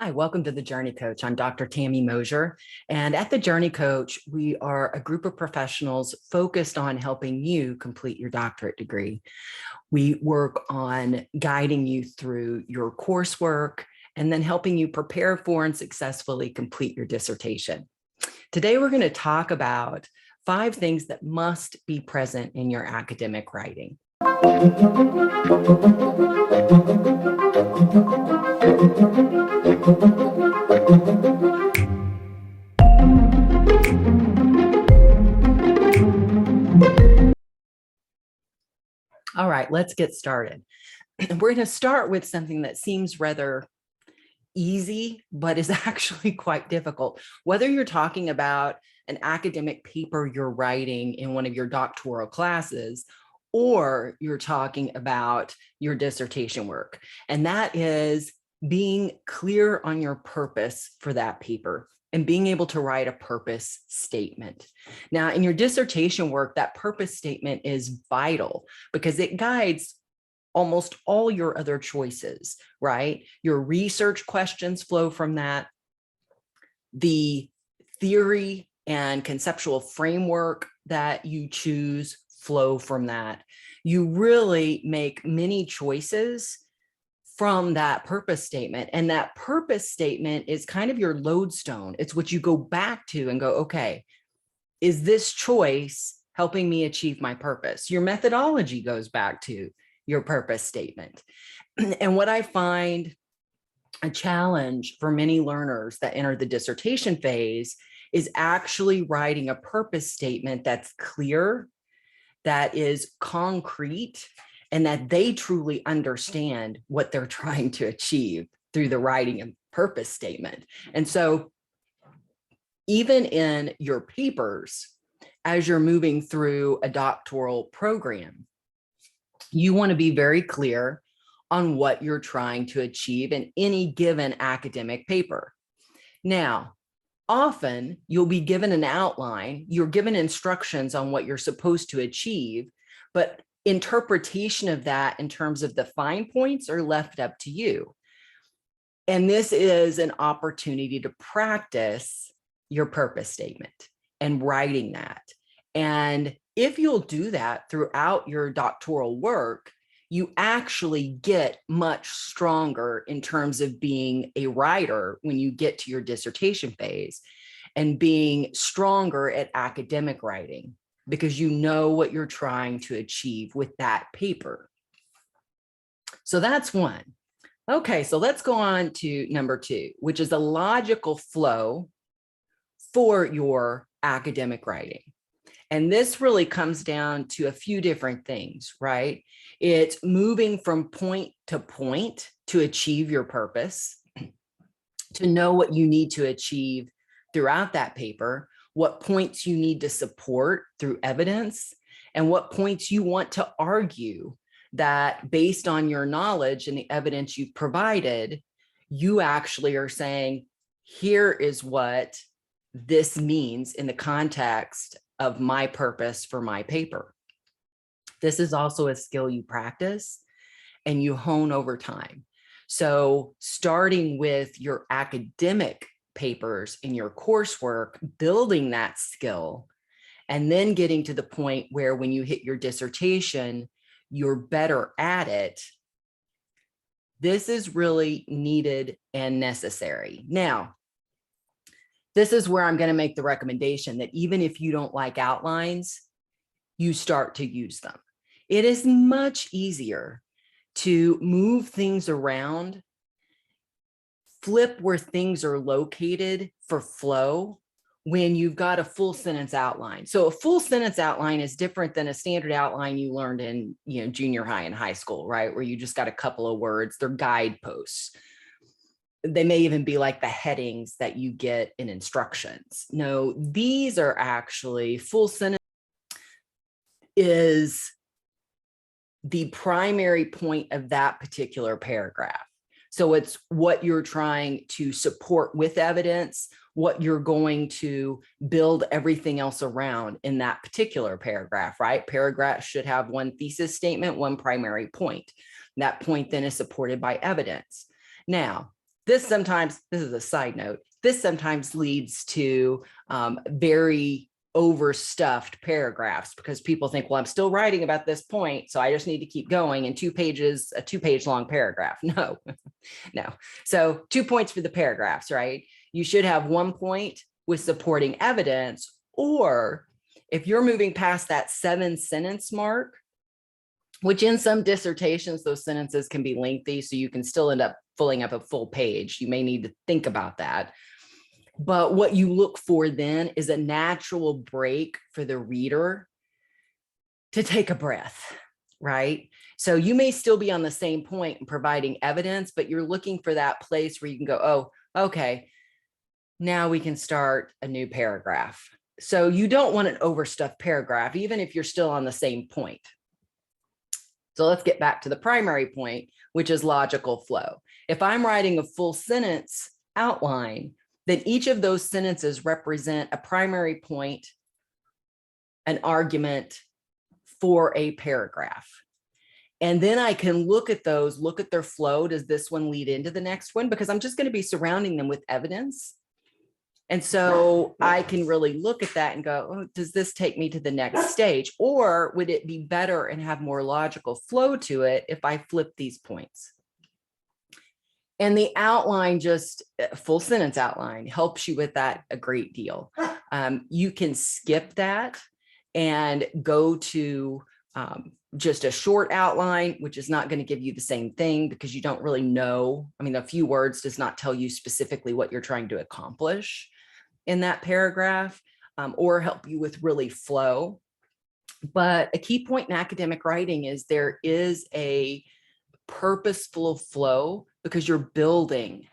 Hi, welcome to The Journey Coach. I'm Dr. Tami Moser, and at The Journey Coach, we are a group of professionals focused on helping you complete your doctorate degree. We work on guiding you through your coursework and then helping you prepare for and successfully complete your dissertation. Today, we're going to talk about 5 things that must be present in your academic writing. All right, let's get started. We're going to start with something that seems rather easy, but is actually quite difficult. Whether you're talking about an academic paper you're writing in one of your doctoral classes, or you're talking about your dissertation work, and that is being clear on your purpose for that paper and being able to write a purpose statement. Now, in your dissertation work, that purpose statement is vital because it guides almost all your other choices, right? Your research questions flow from that. The theory and conceptual framework that you choose flow from that. You really make many choices from that purpose statement. And that purpose statement is kind of your lodestone. It's what you go back to and go, okay, is this choice helping me achieve my purpose? Your methodology goes back to your purpose statement. And what I find a challenge for many learners that enter the dissertation phase is actually writing a purpose statement that's clear, that is concrete, and that they truly understand what they're trying to achieve through the writing of purpose statement. And so even in your papers, as you're moving through a doctoral program, you want to be very clear on what you're trying to achieve in any given academic paper. Now, often you'll be given an outline, you're given instructions on what you're supposed to achieve, but interpretation of that in terms of the fine points are left up to you. And this is an opportunity to practice your purpose statement and writing that. And if you'll do that throughout your doctoral work, you actually get much stronger in terms of being a writer when you get to your dissertation phase and being stronger at academic writing because you know what you're trying to achieve with that paper. So that's one. Okay, so let's go on to number 2, which is a logical flow for your academic writing. And this really comes down to a few different things, right? It's moving from point to achieve your purpose, to know what you need to achieve throughout that paper, what points you need to support through evidence, and what points you want to argue that based on your knowledge and the evidence you've provided, you actually are saying, here is what this means in the context of my purpose for my paper. This is also a skill you practice and you hone over time. So starting with your academic papers in your coursework, building that skill, and then getting to the point where when you hit your dissertation, you're better at it. This is really needed and necessary. Now, this is where I'm going to make the recommendation that even if you don't like outlines, you start to use them. It is much easier to move things around, flip where things are located for flow when you've got a full sentence outline. So a full sentence outline is different than a standard outline you learned in, junior high and high school, right? Where you just got a couple of words. They're guideposts. They may even be like the headings that you get in instructions. No, these are actually full sentence is the primary point of that particular paragraph. So it's what you're trying to support with evidence, what you're going to build everything else around in that particular paragraph, right? Paragraphs should have one thesis statement, one primary point. That point then is supported by evidence. Now, this is a side note, this sometimes leads to very overstuffed paragraphs because people think, well, I'm still writing about this point, so I just need to keep going. And a 2-page long paragraph. No, no. So 2 points for the paragraphs, right? You should have 1 point with supporting evidence, or if you're moving past that 7-sentence mark, which in some dissertations, those sentences can be lengthy, so you can still end up filling up a full page. You may need to think about that. But what you look for then is a natural break for the reader to take a breath, right? So you may still be on the same point and providing evidence, but you're looking for that place where you can go, oh, okay, now we can start a new paragraph. So you don't want an overstuffed paragraph, even if you're still on the same point. So let's get back to the primary point, which is logical flow. If I'm writing a full sentence outline, then each of those sentences represent a primary point, an argument for a paragraph. And then I can look at those, look at their flow. Does this one lead into the next one? Because I'm just going to be surrounding them with evidence. And so I can really look at that and go, oh, does this take me to the next stage? Or would it be better and have more logical flow to it if I flip these points? And the outline, just full sentence outline, helps you with that a great deal. You can skip that and go to just a short outline, which is not going to give you the same thing because you don't really know. I mean, a few words does not tell you specifically what you're trying to accomplish in that paragraph, or help you with really flow. But a key point in academic writing is there is a purposeful flow because you're building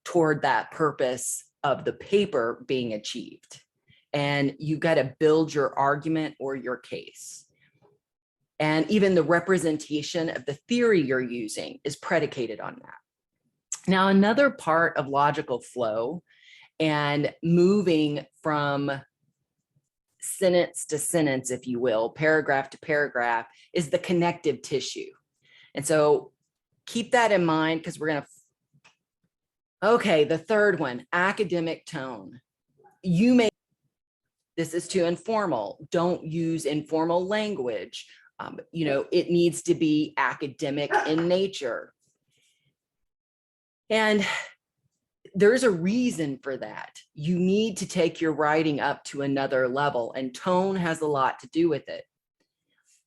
toward that purpose of the paper being achieved. And you got to build your argument or your case. And even the representation of the theory you're using is predicated on that. Now, another part of logical flow and moving from sentence to sentence, if you will, paragraph to paragraph, is the connective tissue. And so keep that in mind because we're going to, okay, the third one, academic tone. This is too informal. Don't use informal language. It needs to be academic in nature. And there's a reason for that. You need to take your writing up to another level, and tone has a lot to do with it.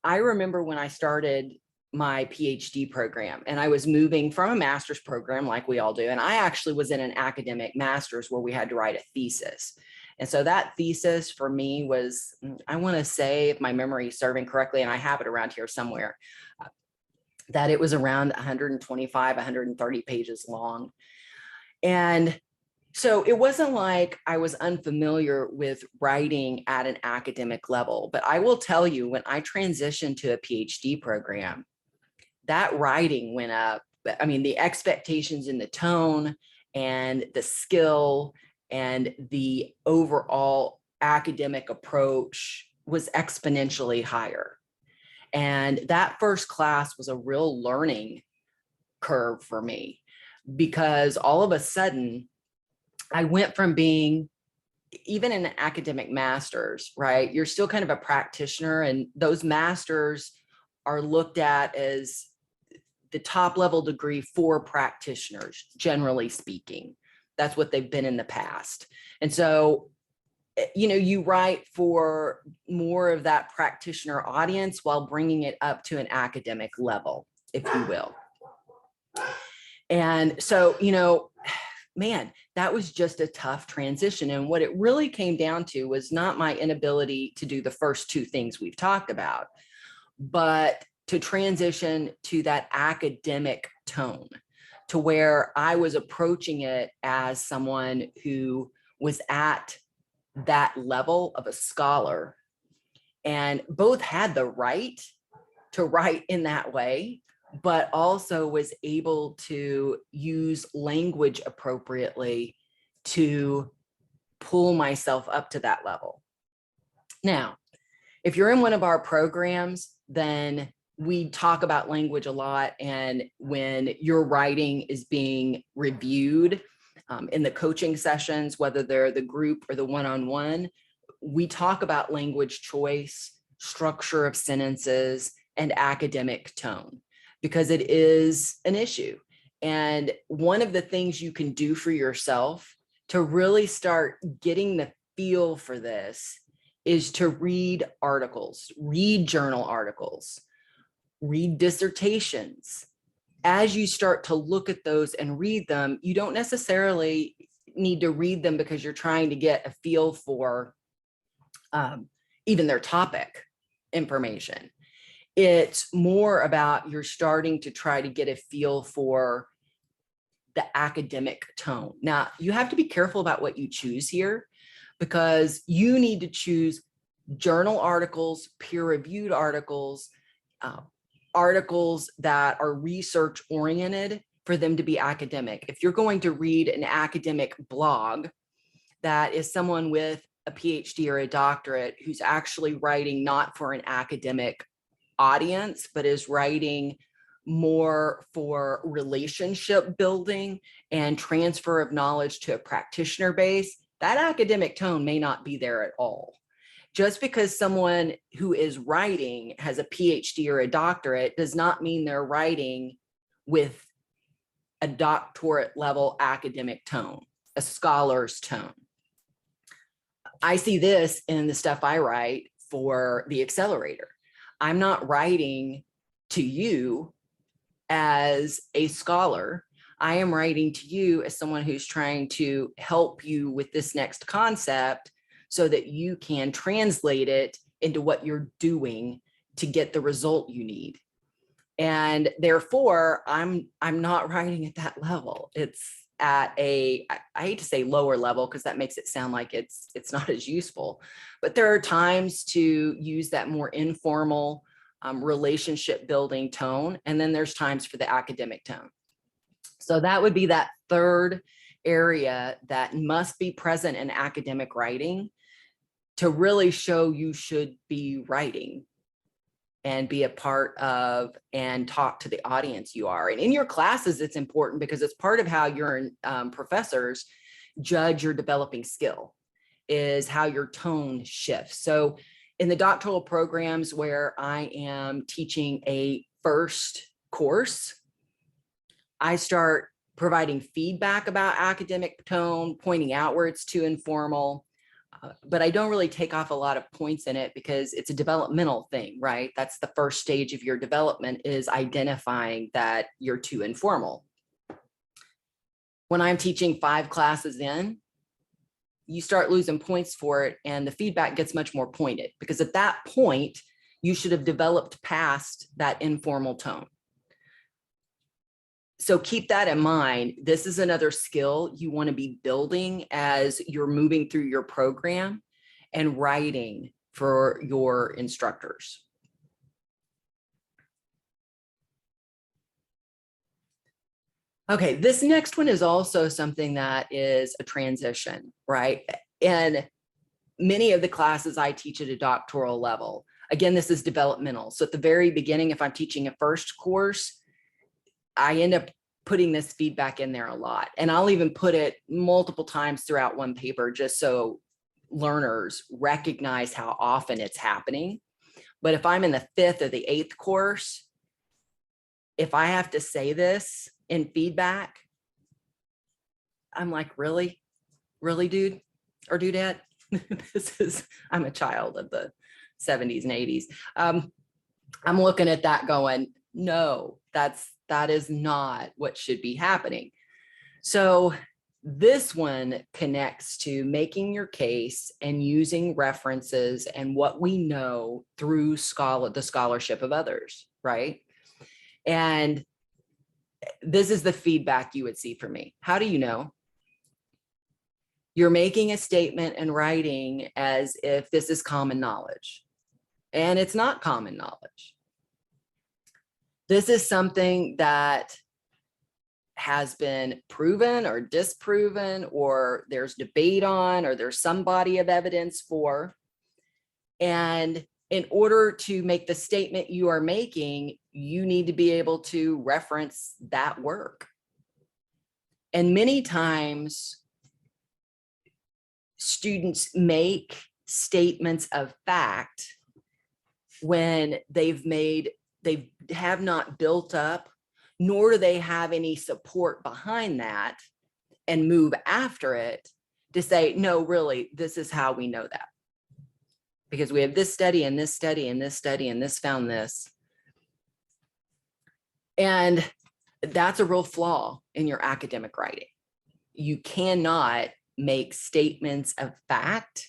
I remember when I started my PhD program and I was moving from a master's program like we all do. And I actually was in an academic master's where we had to write a thesis. And so that thesis for me was, I want to say, if my memory is serving correctly, and I have it around here somewhere, that it was around 125, 130 pages long. And so it wasn't like I was unfamiliar with writing at an academic level, but I will tell you, when I transitioned to a PhD program, that writing went up. I mean, the expectations in the tone and the skill and the overall academic approach was exponentially higher. And that first class was a real learning curve for me, because all of a sudden I went from being, even in an academic master's, right? You're still kind of a practitioner, and those masters are looked at as the top level degree for practitioners, generally speaking. That's what they've been in the past. And so, you write for more of that practitioner audience while bringing it up to an academic level, if you will. And so, man, that was just a tough transition. And what it really came down to was not my inability to do the first two things we've talked about, but to transition to that academic tone, to where I was approaching it as someone who was at that level of a scholar, and both had the right to write in that way, but also was able to use language appropriately to pull myself up to that level. Now, if you're in one of our programs, then we talk about language a lot, and when your writing is being reviewed in the coaching sessions, whether they're the group or the one-on-one, we talk about language choice, structure of sentences, and academic tone, because it is an issue. And one of the things you can do for yourself to really start getting the feel for this is to read articles, read journal articles, read dissertations. As you start to look at those and read them, you don't necessarily need to read them because you're trying to get a feel for even their topic information. It's more about you're starting to try to get a feel for the academic tone. Now, you have to be careful about what you choose here, because you need to choose journal articles, peer-reviewed articles, articles that are research oriented for them to be academic. If you're going to read an academic blog that is someone with a PhD or a doctorate who's actually writing not for an academic audience, but is writing more for relationship building and transfer of knowledge to a practitioner base, that academic tone may not be there at all. Just because someone who is writing has a PhD or a doctorate does not mean they're writing with a doctorate level academic tone, a scholar's tone. I see this in the stuff I write for the accelerator. I'm not writing to you as a scholar. I am writing to you as someone who's trying to help you with this next concept so that you can translate it into what you're doing to get the result you need. And therefore, I'm not writing at that level. It's at a, I hate to say lower level, because that makes it sound like it's not as useful. But there are times to use that more informal relationship building tone. And then there's times for the academic tone. So that would be that third area that must be present in academic writing to really show you should be writing and be a part of and talk to the audience you are. And in your classes, it's important because it's part of how your professors judge your developing skill, is how your tone shifts. So in the doctoral programs where I am teaching a first course, I start providing feedback about academic tone, pointing out where it's too informal, but I don't really take off a lot of points in it because it's a developmental thing, right? That's the first stage of your development, is identifying that you're too informal. When I'm teaching 5 classes in, you start losing points for it, and the feedback gets much more pointed, because at that point, you should have developed past that informal tone. So keep that in mind. This is another skill you want to be building as you're moving through your program and writing for your instructors. Okay, this next one is also something that is a transition, right? And many of the classes I teach at a doctoral level, again, this is developmental. So at the very beginning, if I'm teaching a first course, I end up putting this feedback in there a lot. And I'll even put it multiple times throughout one paper, just so learners recognize how often it's happening. But if I'm in the 5th or the 8th course, if I have to say this in feedback, I'm like, really, dude or dudette? I'm a child of the 70s and 80s. I'm looking at that going, no, that is not what should be happening. So this one connects to making your case and using references and what we know through the scholarship of others, right? And this is the feedback you would see from me. How do you know? You're making a statement and writing as if this is common knowledge, and it's not common knowledge. This is something that has been proven or disproven, or there's debate on, or there's some body of evidence for. And in order to make the statement you are making, you need to be able to reference that work. And many times students make statements of fact when they have not built up, nor do they have any support behind that, and move after it to say, no, really, this is how we know that. Because we have this study and this study and this study and this found this. And that's a real flaw in your academic writing. You cannot make statements of fact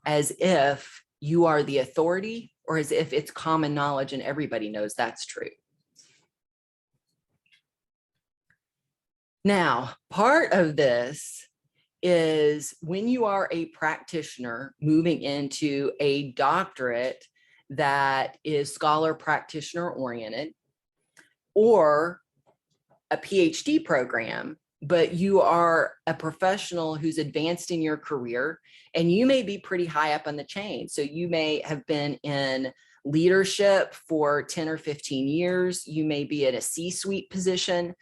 as if you are the authority or as if it's common knowledge and everybody knows that's true. Now, part of this is when you are a practitioner moving into a doctorate that is scholar practitioner oriented, or a PhD program, but you are a professional who's advanced in your career and you may be pretty high up on the chain. So you may have been in leadership for 10 or 15 years. You may be in a C-suite position.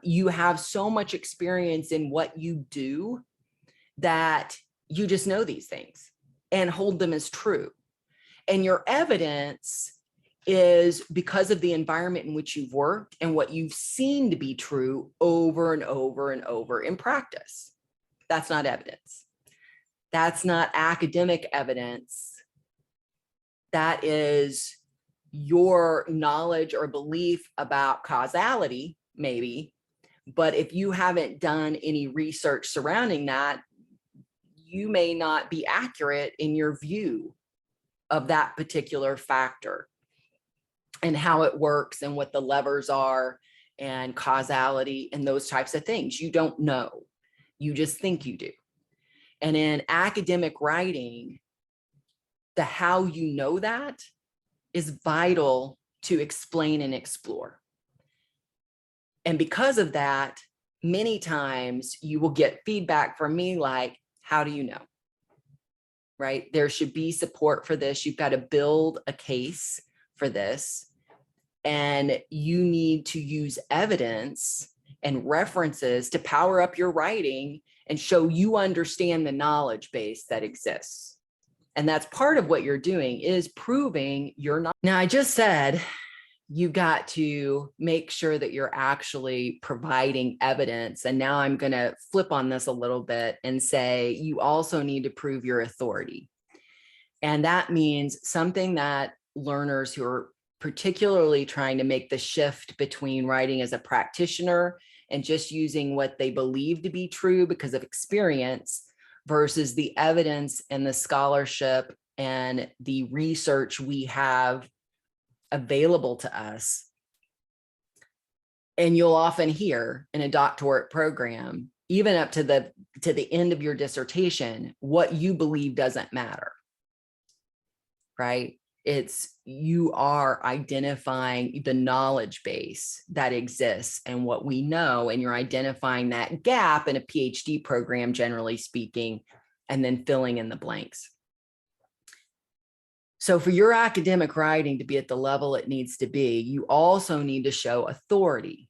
You have so much experience in what you do that you just know these things and hold them as true. And your evidence is because of the environment in which you've worked and what you've seen to be true over and over and over in practice. That's not evidence. That's not academic evidence. That is your knowledge or belief about causality, maybe. But if you haven't done any research surrounding that, you may not be accurate in your view of that particular factor and how it works and what the levers are and causality and those types of things. You don't know, you just think you do. And in academic writing, the how you know that is vital to explain and explore. And because of that, many times you will get feedback from me like, how do you know? Right? There should be support for this. You've got to build a case for this. And you need to use evidence and references to power up your writing and show you understand the knowledge base that exists. And that's part of what you're doing is proving you're not. Now, I just said you've got to make sure that you're actually providing evidence. And now I'm going to flip on this a little bit and say you also need to prove your authority. And that means something that learners who are particularly trying to make the shift between writing as a practitioner and just using what they believe to be true because of experience versus the evidence and the scholarship and the research we have available to us. And you'll often hear in a doctorate program, even up to the end of your dissertation, what you believe doesn't matter, right? It's you are identifying the knowledge base that exists and what we know, and you're identifying that gap in a PhD program, generally speaking, and then filling in the blanks. So for your academic writing to be at the level it needs to be, you also need to show authority.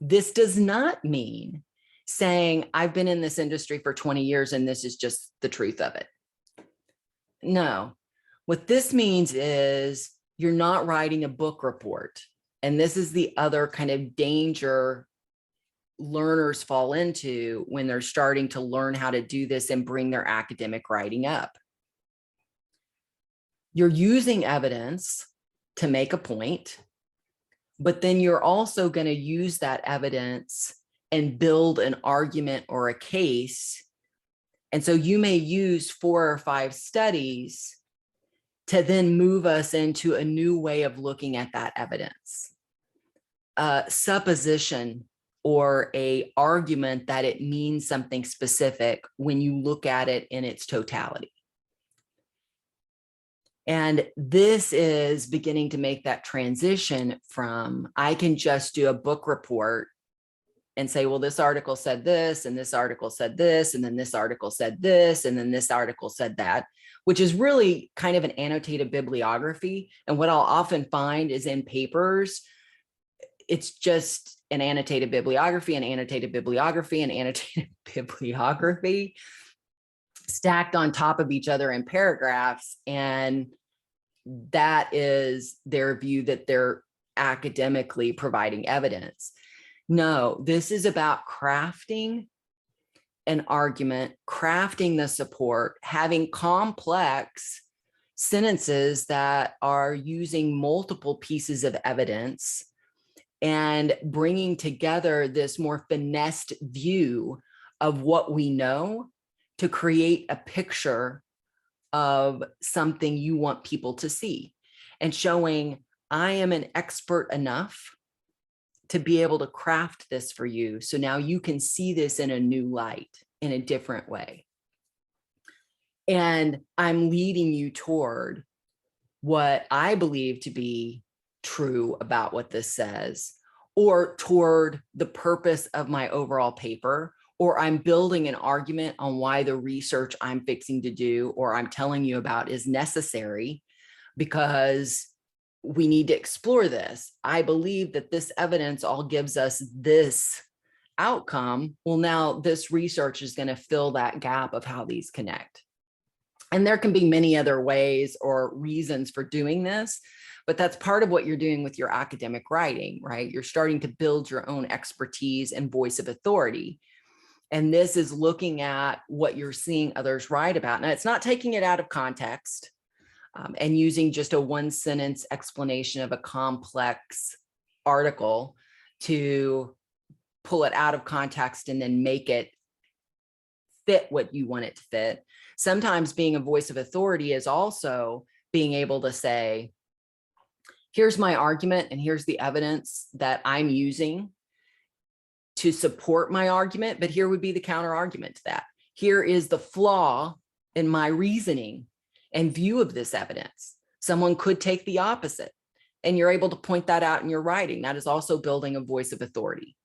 This does not mean saying, I've been in this industry for 20 years and this is just the truth of it. No. What this means is you're not writing a book report. And this is the other kind of danger learners fall into when they're starting to learn how to do this and bring their academic writing up. You're using evidence to make a point, but then you're also going to use that evidence and build an argument or a case. And so you may use 4 or 5 studies to then move us into a new way of looking at that evidence. Supposition or a argument that it means something specific when you look at it in its totality. And this is beginning to make that transition from, I can just do a book report and say, well, this article said this, and this article said this, and then this article said this, and then this article said that, which is really kind of an annotated bibliography. And what I'll often find is in papers, it's just an annotated bibliography, an annotated bibliography, an annotated bibliography stacked on top of each other in paragraphs. And that is their view that they're academically providing evidence. No, this is about crafting an argument, crafting the support, having complex sentences that are using multiple pieces of evidence and bringing together this more finessed view of what we know to create a picture of something you want people to see, and showing I am an expert enough to be able to craft this for you. So now you can see this in a new light, in a different way. And I'm leading you toward what I believe to be true about what this says, or toward the purpose of my overall paper, or I'm building an argument on why the research I'm fixing to do, or I'm telling you about, is necessary because we need to explore this. I believe that this evidence all gives us this outcome. Well, now this research is going to fill that gap of how these connect. And there can be many other ways or reasons for doing this, but that's part of what you're doing with your academic writing, right? You're starting to build your own expertise and voice of authority. And this is looking at what you're seeing others write about. Now, it's not taking it out of context and using just a one sentence explanation of a complex article to pull it out of context and then make it fit what you want it to fit. Sometimes being a voice of authority is also being able to say, here's my argument and here's the evidence that I'm using to support my argument, but here would be the counter argument to that. Here is the flaw in my reasoning and view of this evidence. Someone could take the opposite, and you're able to point that out in your writing. That is also building a voice of authority.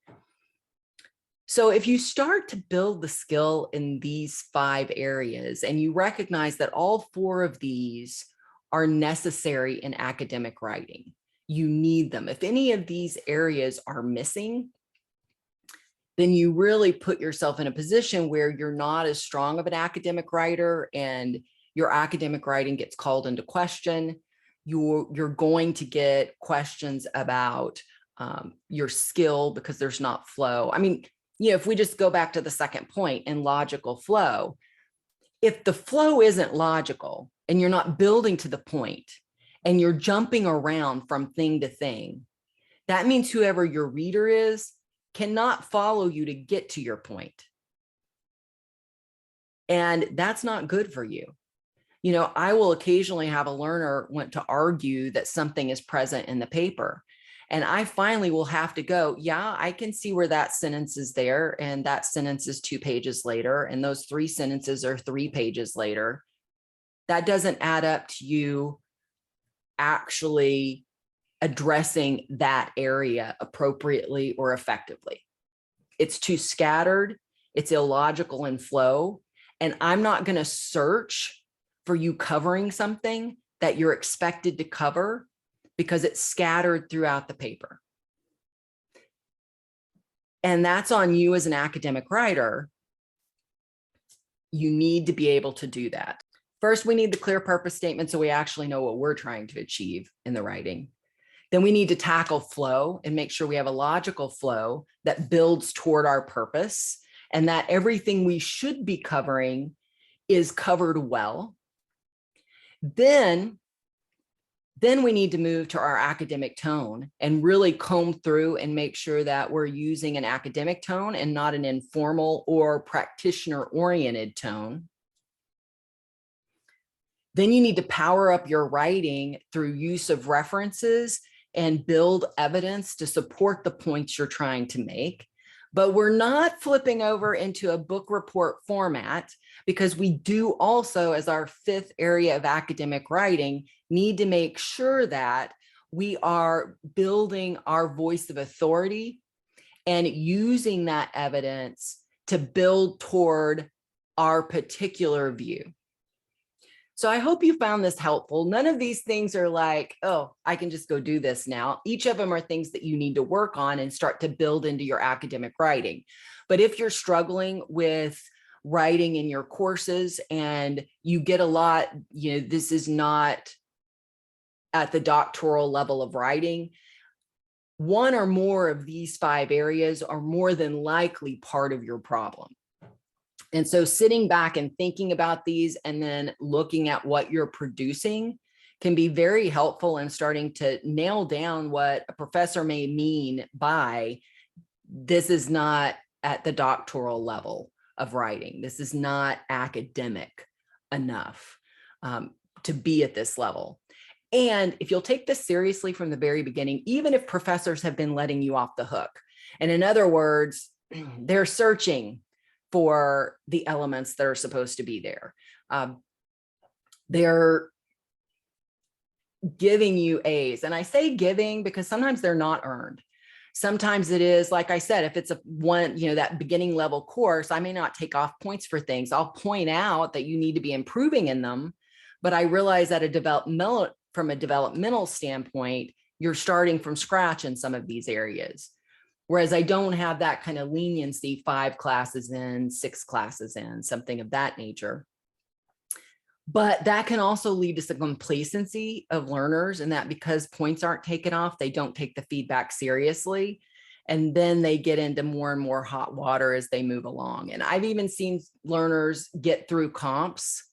So if you start to build the skill in these 5 areas, and you recognize that all 4 of these are necessary in academic writing, you need them. If any of these areas are missing, then you really put yourself in a position where you're not as strong of an academic writer, and your academic writing gets called into question. You're going to get questions about your skill because there's not flow. I mean, if we just go back to the second point in logical flow, if the flow isn't logical and you're not building to the point and you're jumping around from thing to thing, that means whoever your reader is cannot follow you to get to your point. And that's not good for you. I will occasionally have a learner want to argue that something is present in the paper. And I finally will have to go, yeah, I can see where that sentence is there. And that sentence is 2 pages later. And those 3 sentences are 3 pages later. That doesn't add up to you actually addressing that area appropriately or effectively. It's too scattered. It's illogical in flow. And I'm not going to search for you covering something that you're expected to cover because it's scattered throughout the paper. And that's on you as an academic writer. You need to be able to do that. First, we need the clear purpose statement so we actually know what we're trying to achieve in the writing. Then we need to tackle flow and make sure we have a logical flow that builds toward our purpose, and that everything we should be covering is covered well. Then we need to move to our academic tone and really comb through and make sure that we're using an academic tone and not an informal or practitioner-oriented tone. Then you need to power up your writing through use of references and build evidence to support the points you're trying to make. But we're not flipping over into a book report format, because we do also, as our 5th area of academic writing, need to make sure that we are building our voice of authority and using that evidence to build toward our particular view. So I hope you found this helpful. None of these things are like, oh, I can just go do this now. Each of them are things that you need to work on and start to build into your academic writing. But if you're struggling with writing in your courses and you get a lot, this is not at the doctoral level of writing, one or more of these 5 areas are more than likely part of your problem. And so sitting back and thinking about these and then looking at what you're producing can be very helpful in starting to nail down what a professor may mean by this is not at the doctoral level of writing. This is not academic enough to be at this level. And if you'll take this seriously from the very beginning, even if professors have been letting you off the hook, and in other words, they're searching for the elements that are supposed to be there. They're giving you A's. And I say giving because sometimes they're not earned. Sometimes it is, like I said, if it's that beginning level course, I may not take off points for things. I'll point out that you need to be improving in them. But I realize that from a developmental standpoint, you're starting from scratch in some of these areas. Whereas I don't have that kind of leniency, 5 classes in, 6 classes in, something of that nature. But that can also lead to some complacency of learners, and that because points aren't taken off, they don't take the feedback seriously. And then they get into more and more hot water as they move along. And I've even seen learners get through comps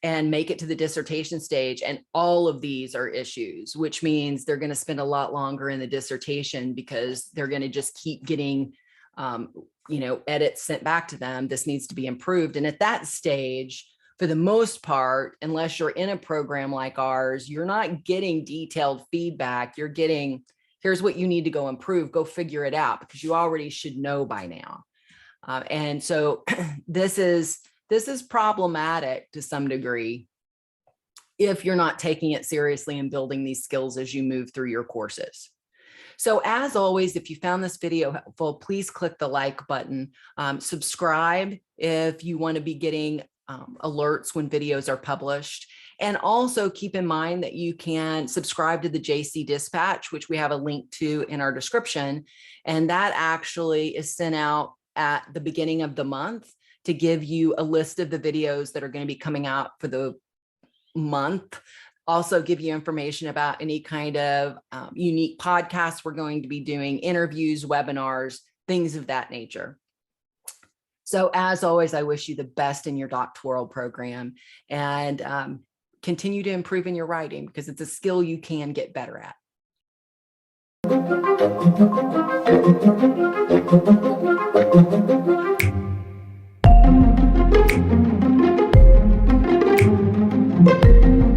and make it to the dissertation stage. And all of these are issues, which means they're going to spend a lot longer in the dissertation because they're going to just keep getting, edits sent back to them. This needs to be improved. And at that stage, for the most part, unless you're in a program like ours, you're not getting detailed feedback. You're getting, here's what you need to go improve, go figure it out, because you already should know by now. And so this is problematic to some degree if you're not taking it seriously and building these skills as you move through your courses. So as always, if you found this video helpful, please click the like button. Subscribe if you want to be getting alerts when videos are published. And also keep in mind that you can subscribe to the JC Dispatch, which we have a link to in our description. And that actually is sent out at the beginning of the month to give you a list of the videos that are going to be coming out for the month. Also give you information about any kind of unique podcasts we're going to be doing, interviews, webinars, things of that nature. So as always, I wish you the best in your doctoral program, and continue to improve in your writing because it's a skill you can get better at.